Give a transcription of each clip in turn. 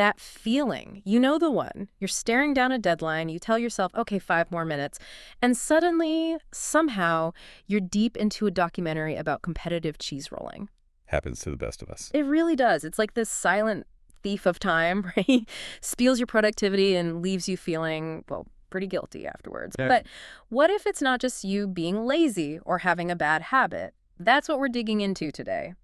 That feeling, you know the one. You're staring down a deadline, you tell yourself, okay, 5 more minutes, and suddenly, somehow, you're deep into a documentary about competitive cheese rolling. Happens to the best of us. It really does. It's like this silent thief of time, right? Steals your productivity and leaves you feeling, well, pretty guilty afterwards. Yeah. But what if it's not just you being lazy or having a bad habit? That's what we're digging into today.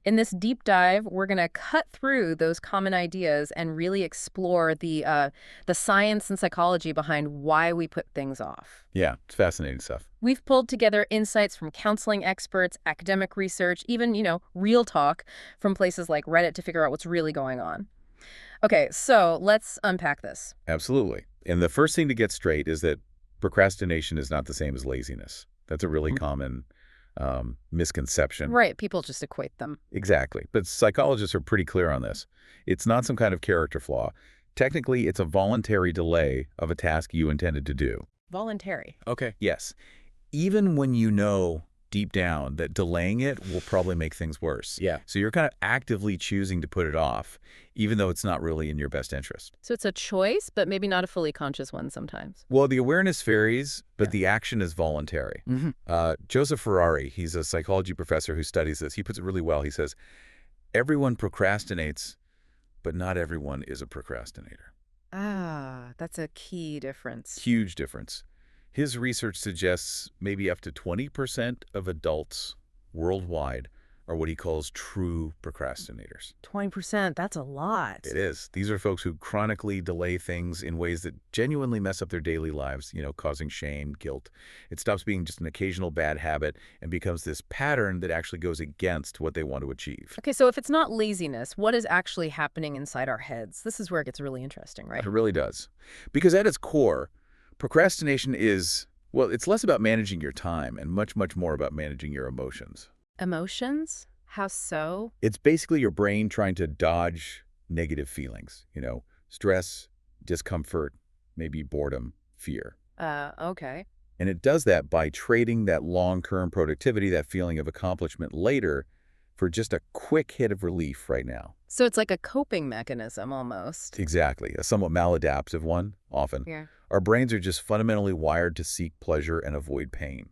In this deep dive, we're going to cut through those common ideas and really explore the science and psychology behind why we put things off. Yeah, it's fascinating stuff. We've pulled together insights from counseling experts, academic research, even, real talk from places like Reddit to figure out what's really going on. Okay, so let's unpack this. Absolutely. And the first thing to get straight is that procrastination is not the same as laziness. That's a really common misconception. Right, people just equate them. Exactly. But psychologists are pretty clear on this. It's not some kind of character flaw. Technically, it's a voluntary delay of a task you intended to do. Voluntary. Okay. Yes. Even when you know deep down that delaying it will probably make things worse. Yeah. So you're kind of actively choosing to put it off, even though it's not really in your best interest. So it's a choice, but maybe not a fully conscious one sometimes. Well, the awareness varies, but the action is voluntary. Joseph Ferrari, he's a psychology professor who studies this. He puts it really well. He says, everyone procrastinates, but not everyone is a procrastinator. Ah, that's a key difference. Huge difference. His research suggests maybe up to 20% of adults worldwide are what he calls true procrastinators. 20%, that's a lot. It is. These are folks who chronically delay things in ways that genuinely mess up their daily lives, causing shame, guilt. It stops being just an occasional bad habit and becomes this pattern that actually goes against what they want to achieve. Okay, so if it's not laziness, what is actually happening inside our heads? This is where it gets really interesting, right? It really does. Because at its core, procrastination is, well, it's less about managing your time and much, much more about managing your emotions. Emotions? How so? It's basically your brain trying to dodge negative feelings, stress, discomfort, maybe boredom, fear. Okay. And it does that by trading that long-term productivity, that feeling of accomplishment later, for just a quick hit of relief right now. So it's like a coping mechanism almost. Exactly. A somewhat maladaptive one, often. Yeah. Our brains are just fundamentally wired to seek pleasure and avoid pain.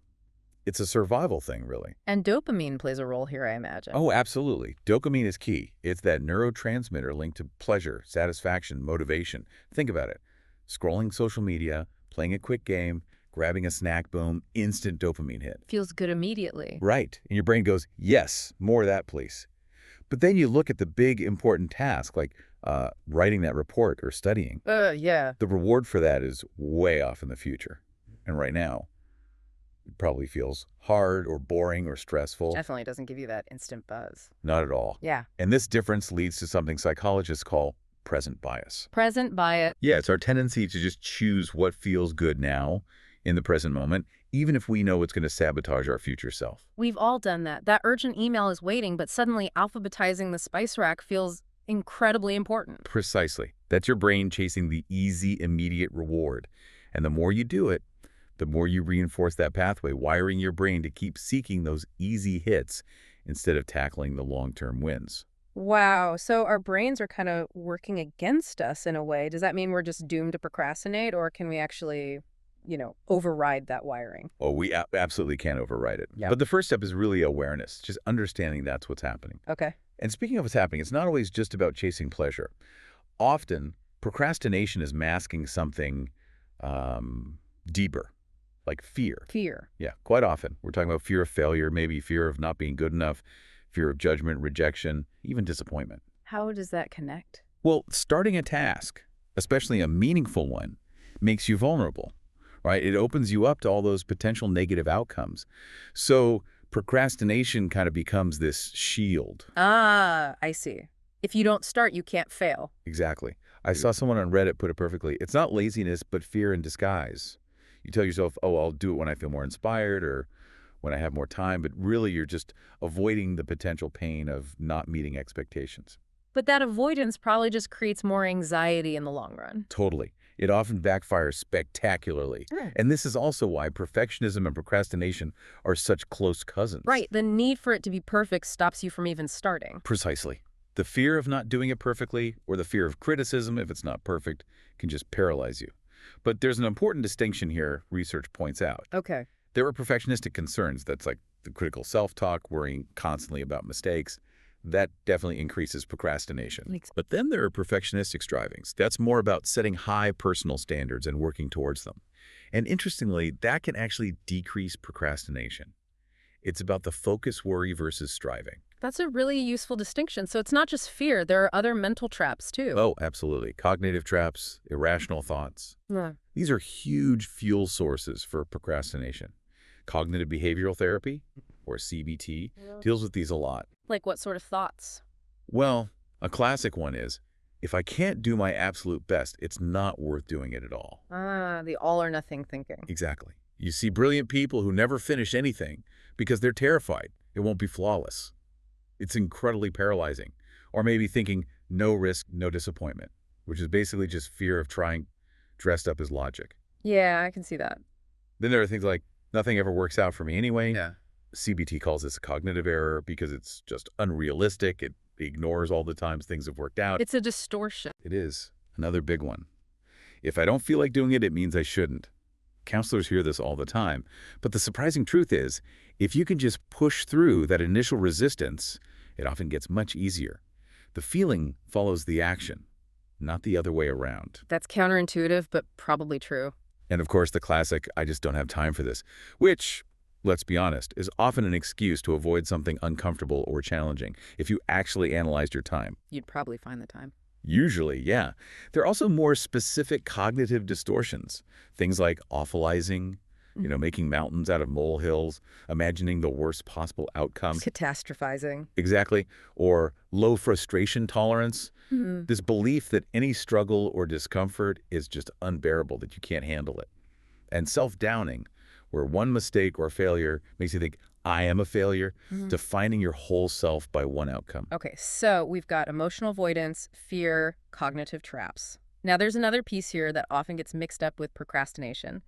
It's a survival thing, really. And dopamine plays a role here, I imagine. Oh, absolutely. Dopamine is key. It's that neurotransmitter linked to pleasure, satisfaction, motivation. Think about it. Scrolling social media, playing a quick game, grabbing a snack, boom, instant dopamine hit. Feels good immediately. Right. And your brain goes, yes, more of that, please. But then you look at the big, important task, like writing that report or studying. Yeah. The reward for that is way off in the future. And right now, it probably feels hard or boring or stressful. Definitely doesn't give you that instant buzz. Not at all. Yeah. And this difference leads to something psychologists call present bias. Present bias. Yeah, it's our tendency to just choose what feels good now in the present moment, even if we know it's going to sabotage our future self. We've all done that. That urgent email is waiting, but suddenly alphabetizing the spice rack feels incredibly important. Precisely. That's your brain chasing the easy, immediate reward. And the more you do it, the more you reinforce that pathway, wiring your brain to keep seeking those easy hits instead of tackling the long-term wins. Wow. So our brains are kind of working against us in a way. Does that mean we're just doomed to procrastinate, or can we actually, override that wiring? Oh, we absolutely can't override it. Yep. But the first step is really awareness, just understanding that's what's happening. Okay. And speaking of what's happening, it's not always just about chasing pleasure. Often, procrastination is masking something deeper, like fear. Fear. Yeah, quite often. We're talking about fear of failure, maybe fear of not being good enough, fear of judgment, rejection, even disappointment. How does that connect? Well, starting a task, especially a meaningful one, makes you vulnerable, right? It opens you up to all those potential negative outcomes. So procrastination kind of becomes this shield. Ah, I see. If you don't start, you can't fail. Exactly. I saw someone on Reddit put it perfectly. It's not laziness, but fear in disguise. You tell yourself, oh, I'll do it when I feel more inspired or when I have more time, but really you're just avoiding the potential pain of not meeting expectations. But that avoidance probably just creates more anxiety in the long run. Totally. It often backfires spectacularly. And this is also why perfectionism and procrastination are such close cousins. Right. The need for it to be perfect stops you from even starting. Precisely. The fear of not doing it perfectly, or the fear of criticism if it's not perfect, can just paralyze you. But there's an important distinction here research points out. Okay. There are perfectionistic concerns. That's like the critical self-talk, worrying constantly about mistakes. That definitely increases procrastination. But then there are perfectionistic strivings. That's more about setting high personal standards and working towards them. And interestingly, that can actually decrease procrastination. It's about the focus, worry versus striving. That's a really useful distinction. So it's not just fear. There are other mental traps, too. Oh, absolutely. Cognitive traps, irrational thoughts. Yeah. These are huge fuel sources for procrastination. Cognitive behavioral therapy, or CBT, deals with these a lot. Like what sort of thoughts? Well, a classic one is, if I can't do my absolute best, it's not worth doing it at all. Ah, the all or nothing thinking. Exactly. You see brilliant people who never finish anything because they're terrified it won't be flawless. It's incredibly paralyzing. Or maybe thinking, no risk, no disappointment, which is basically just fear of trying dressed up as logic. Yeah, I can see that. Then there are things like, nothing ever works out for me anyway. Yeah. CBT calls this a cognitive error because it's just unrealistic. It ignores all the times things have worked out. It's a distortion. It is. Another big one. If I don't feel like doing it, it means I shouldn't. Counselors hear this all the time. But the surprising truth is, if you can just push through that initial resistance, it often gets much easier. The feeling follows the action, not the other way around. That's counterintuitive, but probably true. And of course, the classic, I just don't have time for this, which, let's be honest, is often an excuse to avoid something uncomfortable or challenging if you actually analyzed your time. You'd probably find the time. Usually, yeah. There are also more specific cognitive distortions. Things like awfulizing, making mountains out of molehills, imagining the worst possible outcome. Catastrophizing. Exactly. Or low frustration tolerance. Mm-hmm. This belief that any struggle or discomfort is just unbearable, that you can't handle it. And self-downing, where one mistake or failure makes you think, I am a failure, defining your whole self by one outcome. Okay, so we've got emotional avoidance, fear, cognitive traps. Now there's another piece here that often gets mixed up with procrastination.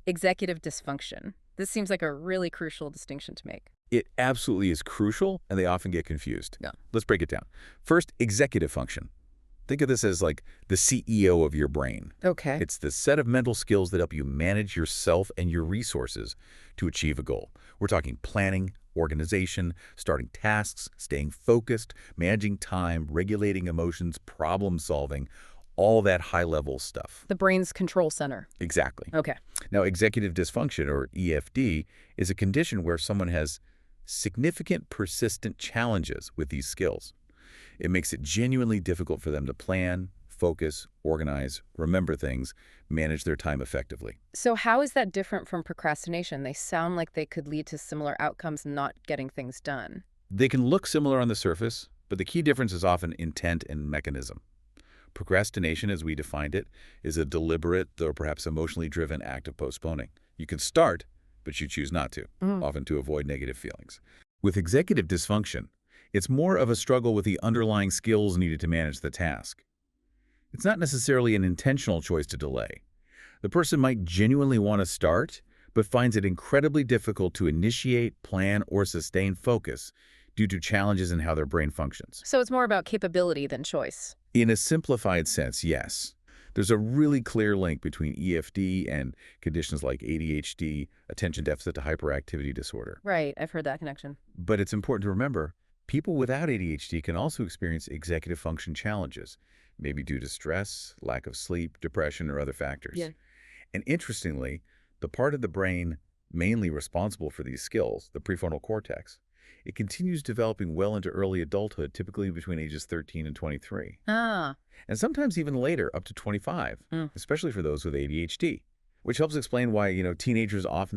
Executive dysfunction. This seems like a really crucial distinction to make. It absolutely is crucial, and they often get confused. Yeah. Let's break it down. First, executive function. Think of this as like the CEO of your brain. Okay. It's the set of mental skills that help you manage yourself and your resources to achieve a goal. We're talking planning, organization, starting tasks, staying focused, managing time, regulating emotions, problem solving, all that high-level stuff. The brain's control center. Exactly. Okay. Now, executive dysfunction, or EFD, is a condition where someone has significant persistent challenges with these skills. It makes it genuinely difficult for them to plan, focus, organize, remember things, manage their time effectively. So how is that different from procrastination? They sound like they could lead to similar outcomes not getting things done. They can look similar on the surface, but the key difference is often intent and mechanism. Procrastination, as we defined it, is a deliberate, though perhaps emotionally driven act of postponing. You can start, but you choose not to, often to avoid negative feelings. With executive dysfunction, it's more of a struggle with the underlying skills needed to manage the task. It's not necessarily an intentional choice to delay. The person might genuinely want to start, but finds it incredibly difficult to initiate, plan, or sustain focus due to challenges in how their brain functions. So it's more about capability than choice. In a simplified sense, yes. There's a really clear link between EFD and conditions like ADHD, attention deficit to hyperactivity disorder. Right, I've heard that connection. But it's important to remember, people without ADHD can also experience executive function challenges, maybe due to stress, lack of sleep, depression, or other factors. Yeah. And interestingly, the part of the brain mainly responsible for these skills, the prefrontal cortex, it continues developing well into early adulthood, typically between ages 13 and 23. Ah. And sometimes even later, up to 25, especially for those with ADHD, which helps explain why, teenagers often